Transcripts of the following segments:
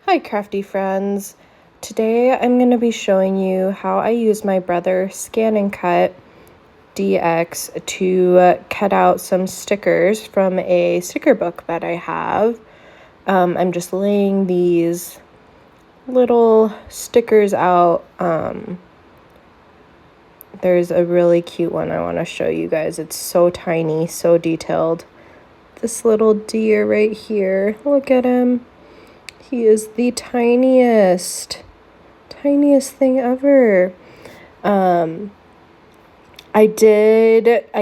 Hi crafty friends! Today I'm going to be showing you how I use my Brother Scan & Cut DX to cut out some stickers from a sticker book that I have. I'm just laying these little stickers out. There's a really cute one I want to show you guys. It's so tiny, so detailed. This little deer right here, look at him. He is the tiniest thing ever. I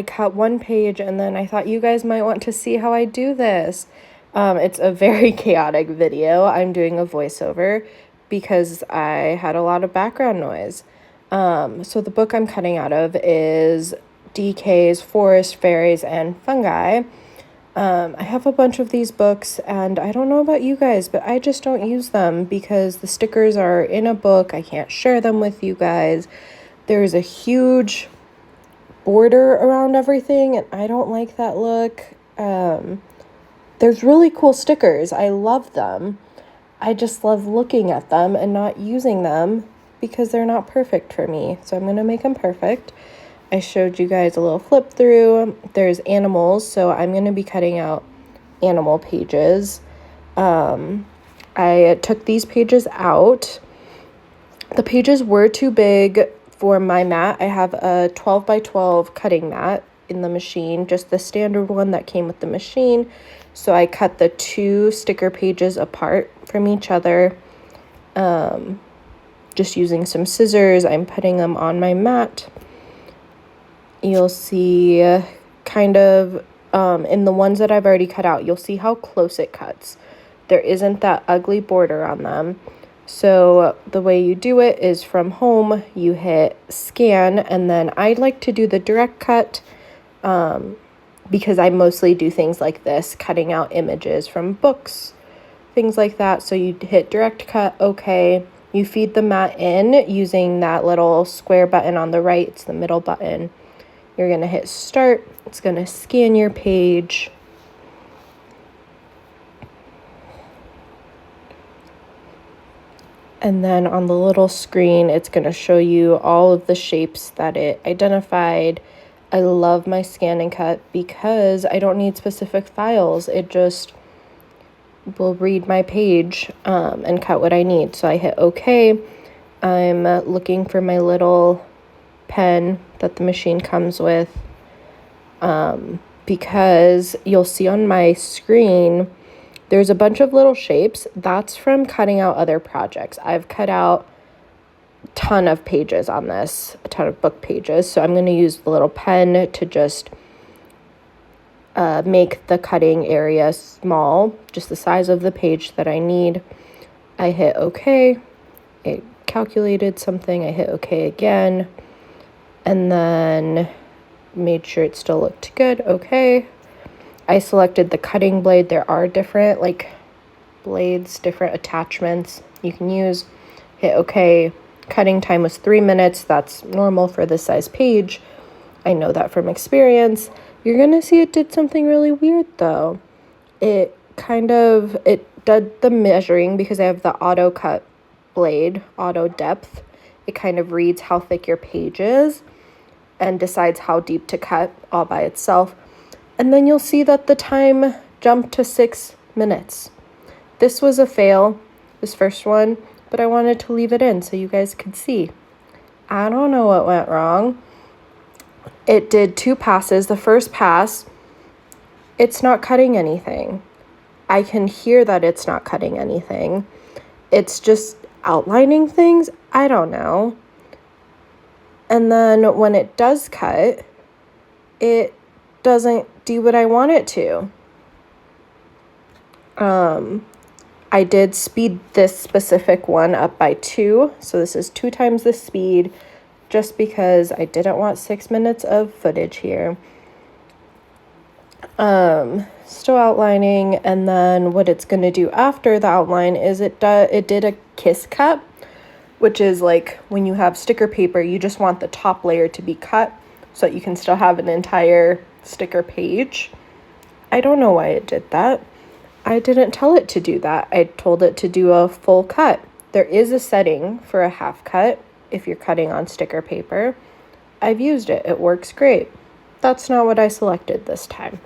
cut one page and then I thought you guys might want to see how I do this. It's a very chaotic video. I'm doing a voiceover because I had a lot of background noise. So the book I'm cutting out of is DK's Forest, Fairies, and Fungi. I have a bunch of these books, and I don't know about you guys, but I just don't use them because the stickers are in a book. I can't share them with you guys. There's a huge border around everything, and I don't like that look. There's really cool stickers. I love them. I just love looking at them and not using them because they're not perfect for me. So I'm going to make them perfect. I showed you guys a little flip through. There's animals, so I'm going to be cutting out animal pages. I took these pages out. The pages were too big for my mat. I have a 12 by 12 cutting mat in the machine, just the standard one that came with the machine. So I cut the two sticker pages apart from each other. Just using some scissors, I'm putting them on my mat. You'll see kind of in the ones that I've already cut out, you'll see how close it cuts. There isn't that ugly border on them. So the way you do it is from home, you hit scan, and then I like to do the direct cut because I mostly do things like this, cutting out images from books, things like that. So you hit direct cut, okay. You feed the mat in using that little square button on the right. It's the middle button. You're going to hit start. It's going to scan your page. And then on the little screen, it's going to show you all of the shapes that it identified. I love my Scan & Cut because I don't need specific files. It just will read my page and cut what I need. So I hit OK. I'm looking for my little pen that the machine comes with because you'll see on my screen there's a bunch of little shapes. That's from cutting out other projects. I've cut out a ton of pages on this, a ton of book pages, so I'm going to use the little pen to just make the cutting area small, just the size of the page that I need. I hit OK. It calculated something. I hit OK again. And then made sure it still looked good. Okay. I selected the cutting blade. There are different blades, different attachments you can use. Hit OK. Cutting time was 3 minutes. That's normal for this size page. I know that from experience. You're going to see it did something really weird though. It did the measuring because I have the auto cut blade, auto depth. It kind of reads how thick your page is and decides how deep to cut all by itself. And then you'll see that the time jumped to 6 minutes. This was a fail, this first one, but I wanted to leave it in so you guys could see. I don't know what went wrong. It did 2 passes. The first pass, it's not cutting anything. I can hear that it's not cutting anything. It's just outlining things. I don't know. And then when it does cut, it doesn't do what I want it to. I did speed this specific one up by 2. So this is 2 times the speed just because I didn't want 6 minutes of footage here. Still outlining, and then what it's going to do after the outline is it did a kiss cut, which is like when you have sticker paper, you just want the top layer to be cut so that you can still have an entire sticker page. I don't know why it did that. I didn't tell it to do that. I told it to do a full cut. There is a setting for a half cut if you're cutting on sticker paper. I've used it. It works great. That's not what I selected this time.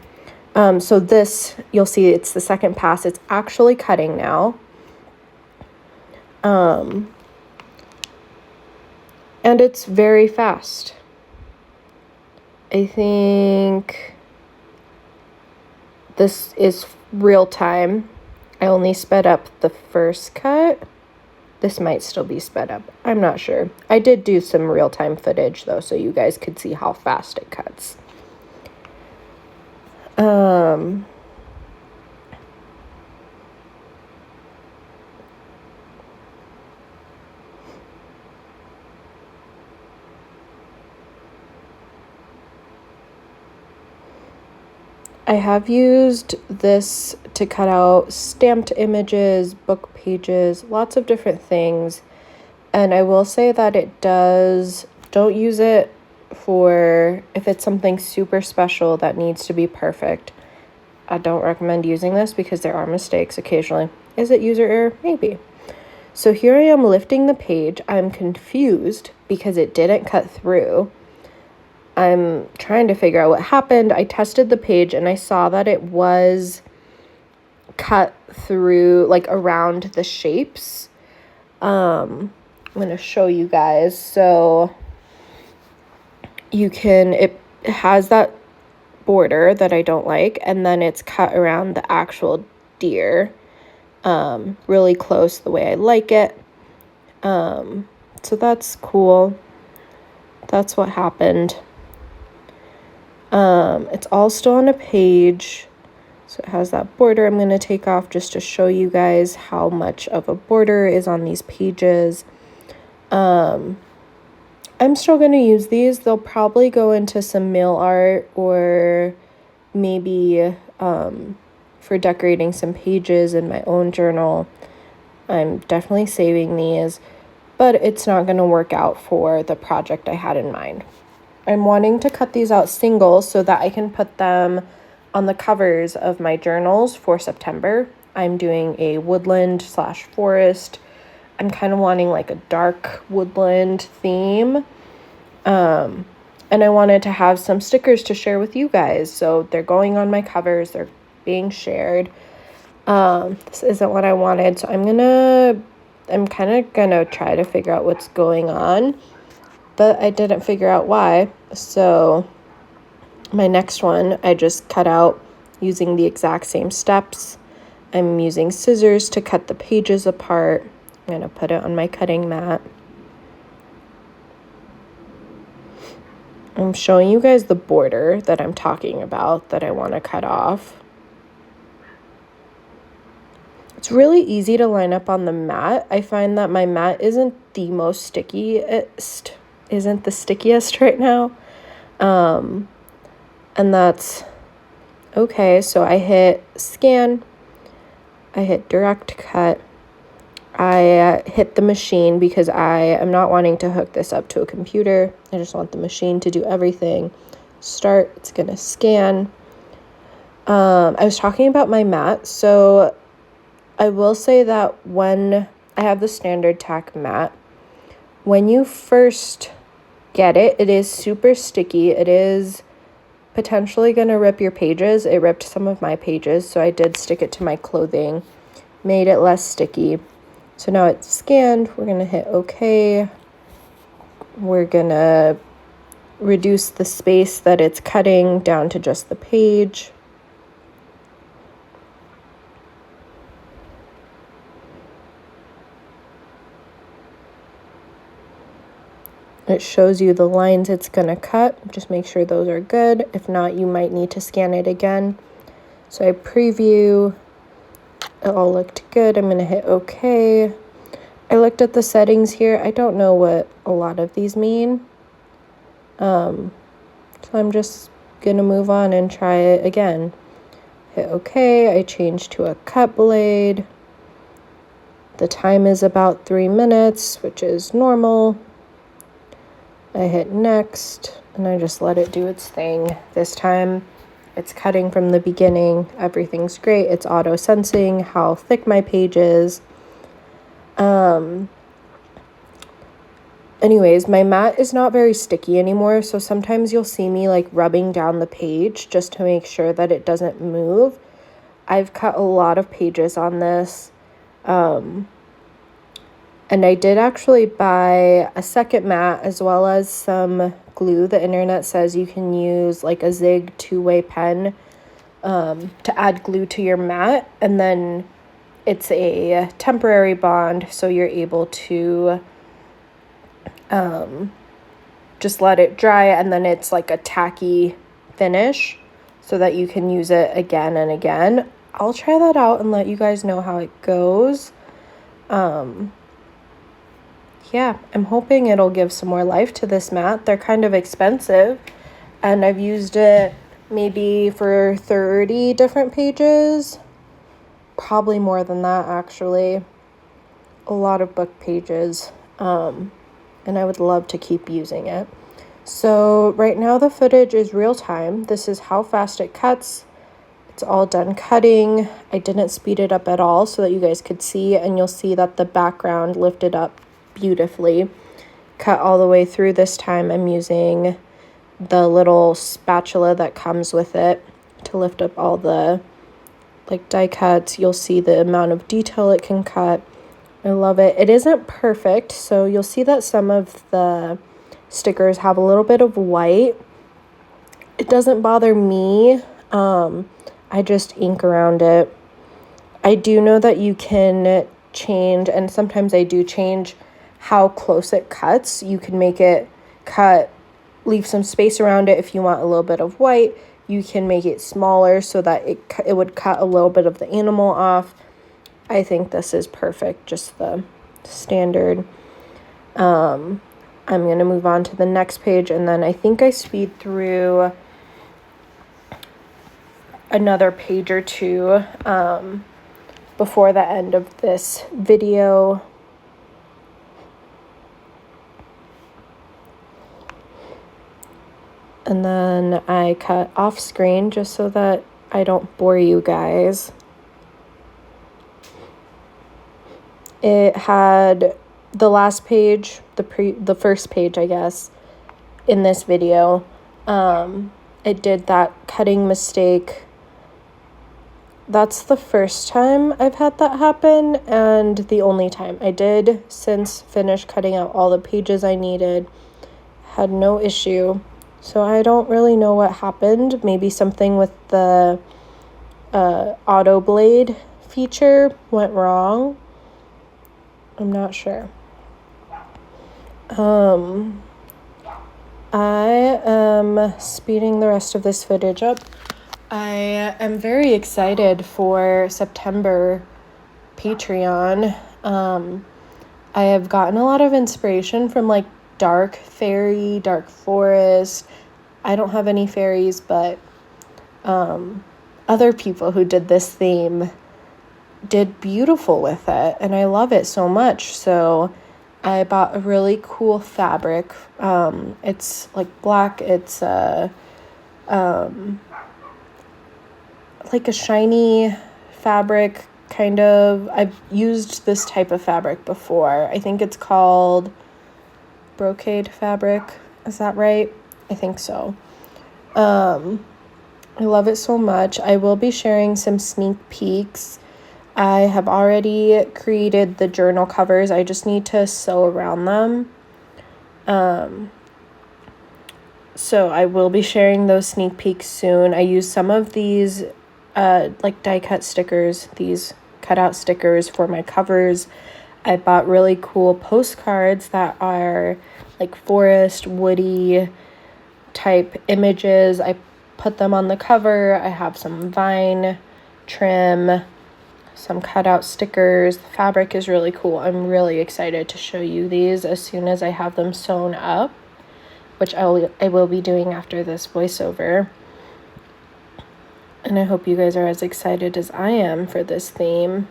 So this, you'll see it's the second pass. It's actually cutting now. And it's very fast. I think this is real time. I only sped up the first cut. This might still be sped up. I'm not sure. I did do some real-time footage though, so you guys could see how fast it cuts. I have used this to cut out stamped images, book pages, lots of different things. And I will say that don't use it for if it's something super special that needs to be perfect. I don't recommend using this because there are mistakes occasionally. Is it user error? Maybe. So here I am lifting the page. I'm confused because it didn't cut through. I'm trying to figure out what happened. I tested the page and I saw that it was cut through, like around the shapes. I'm going to show you guys. So it has that border that I don't like, and then it's cut around the actual deer, really close the way I like it. So that's cool. That's what happened. It's all still on a page, so it has that border. I'm going to take off just to show you guys how much of a border is on these pages. I'm still going to use these. They'll probably go into some mail art or maybe for decorating some pages in my own journal. I'm definitely saving these, but it's not going to work out for the project I had in mind. I'm wanting to cut these out single so that I can put them on the covers of my journals for September. I'm doing a woodland/forest. I'm kind of wanting like a dark woodland theme. And I wanted to have some stickers to share with you guys. So they're going on my covers. They're being shared. This isn't what I wanted. So I'm kind of gonna try to figure out what's going on. But I didn't figure out why. So my next one, I just cut out using the exact same steps. I'm using scissors to cut the pages apart. I'm going to put it on my cutting mat. I'm showing you guys the border that I'm talking about that I want to cut off. It's really easy to line up on the mat. I find that my mat isn't the stickiest right now. And that's okay. So I hit scan. I hit direct cut. I hit the machine because I am not wanting to hook this up to a computer. I just want the machine to do everything. Start, it's gonna scan. I was talking about my mat. So I will say that when I have the standard tack mat, when you first get it, it is super sticky. It is potentially going to rip your pages. It ripped some of my pages, so I did stick it to my clothing, made it less sticky. So now it's scanned. We're going to hit OK. We're going to reduce the space that it's cutting down to just the page. It shows you the lines it's going to cut. Just make sure those are good. If not, you might need to scan it again. So I preview. It all looked good. I'm going to hit OK. I looked at the settings here. I don't know what a lot of these mean. So I'm just going to move on and try it again. Hit OK. I change to a cut blade. The time is about 3 minutes, which is normal. I hit next, and I just let it do its thing. This time, It's cutting from the beginning. Everything's great. It's auto sensing how thick my page is. Anyways, my mat is not very sticky anymore, so sometimes you'll see me like rubbing down the page just to make sure that it doesn't move. I've cut a lot of pages on this, and I did actually buy a second mat as well as some glue. The internet says you can use like a Zig two-way pen to add glue to your mat, and then it's a temporary bond, so you're able to just let it dry, and then it's like a tacky finish so that you can use it again and again. I'll try that out and let you guys know how it goes. Yeah, I'm hoping it'll give some more life to this mat. They're kind of expensive, and I've used it maybe for 30 different pages. Probably more than that, actually. A lot of book pages. And I would love to keep using it. So right now the footage is real time. This is how fast it cuts. It's all done cutting. I didn't speed it up at all so that you guys could see, and you'll see that the background lifted up beautifully. Cut all the way through this time. I'm using the little spatula that comes with it to lift up all the like die cuts. You'll see the amount of detail it can cut. I love it. It isn't perfect, so you'll see that some of the stickers have a little bit of white. It doesn't bother me. I just ink around it. I do know that you can change, and sometimes I do change how close it cuts. You can make it cut, leave some space around it if you want a little bit of white. You can make it smaller so that it would cut a little bit of the animal off. I think this is perfect, just the standard. I'm going to move on to the next page, and then I think I speed through another page or two before the end of this video. And then I cut off screen just so that I don't bore you guys. It had the last page, the first page, I guess, in this video. It did that cutting mistake. That's the first time I've had that happen, and the only time. I did since finish cutting out all the pages I needed. Had no issue. So I don't really know what happened. Maybe something with the auto blade feature went wrong. I'm not sure. I am speeding the rest of this footage up. I am very excited for September Patreon. I have gotten a lot of inspiration from like Dark Fairy, Dark Forest. I don't have any fairies, but other people who did this theme did beautiful with it, and I love it so much. So I bought a really cool fabric. It's like black. It's like a shiny fabric, kind of. I've used this type of fabric before. I think it's called brocade fabric. Is that right? I think so. I love it so much. I will be sharing some sneak peeks. I have already created the journal covers. I just need to sew around them. So I will be sharing those sneak peeks soon. I used some of these like die cut stickers, these cutout stickers for my covers. I bought really cool postcards that are like forest, woody type images. I put them on the cover. I have some vine trim, some cutout stickers. The fabric is really cool. I'm really excited to show you these as soon as I have them sewn up, which I will be doing after this voiceover. And I hope you guys are as excited as I am for this theme.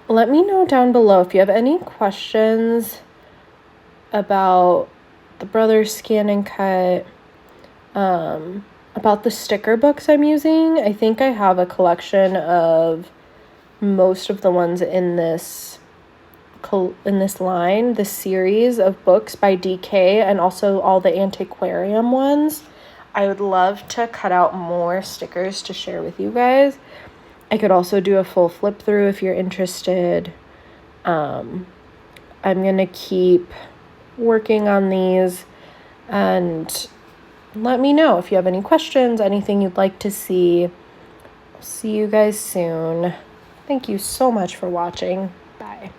Let me know down below if you have any questions about the Brothers Scan and Cut. about the sticker books I'm using, I think I have a collection of most of the ones in this line, the series of books by DK, and also all the antiquarium ones. I would love to cut out more stickers to share with you guys. I could also do a full flip through if you're interested. I'm gonna keep working on these, and let me know if you have any questions, anything you'd like to see. I'll see you guys soon. Thank you so much for watching. Bye.